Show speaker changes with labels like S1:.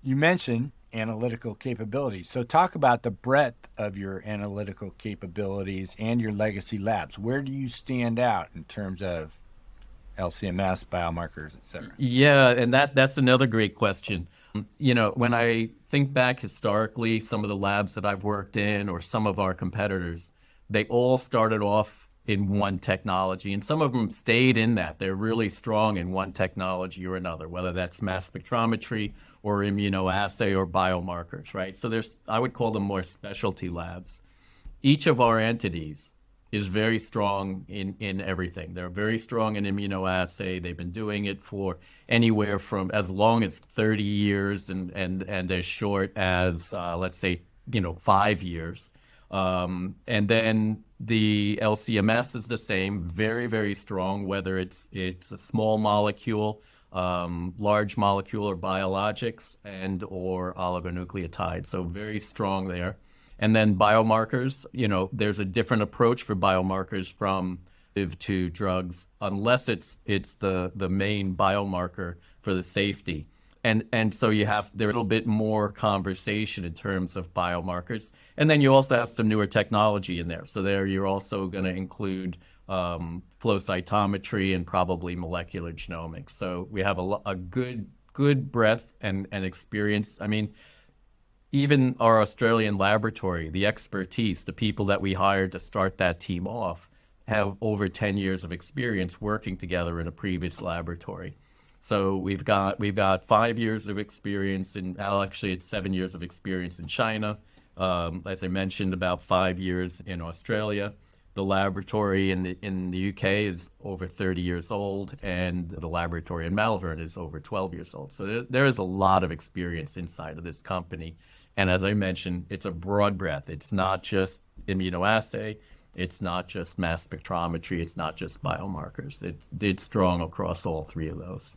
S1: You mentioned analytical capabilities. So talk about the breadth of your analytical capabilities and your legacy labs. Where do you stand out in terms of LCMS, biomarkers, et cetera?
S2: Yeah, and that's another great question. When I think back historically, some of the labs that I've worked in or some of our competitors, they all started off in one technology, and some of them stayed in that. They're really strong in one technology or another, whether that's mass spectrometry or immunoassay or biomarkers, right? So I would call them more specialty labs. Each of our entities is very strong in everything. They're very strong in immunoassay. They've been doing it for anywhere from as long as 30 years and as short as let's say 5 years. And then the LCMS is the same, very, very strong, whether it's a small molecule, large molecule, or biologics and or oligonucleotides. So very strong there. And then biomarkers, there's a different approach for biomarkers from to drugs, unless it's the main biomarker for the safety. And so there's a little bit more conversation in terms of biomarkers. And then you also have some newer technology in there. So there you're also going to include flow cytometry and probably molecular genomics. So we have a good breadth and experience. I mean, even our Australian laboratory, the expertise, the people that we hired to start that team off have over 10 years of experience working together in a previous laboratory. So we've got 5 years of experience actually it's 7 years of experience in China. As I mentioned, about 5 years in Australia. The laboratory in the UK is over 30 years old, and the laboratory in Malvern is over 12 years old. So there is a lot of experience inside of this company. And as I mentioned, it's a broad breadth. It's not just immunoassay. It's not just mass spectrometry. It's not just biomarkers. It's strong across all three of those.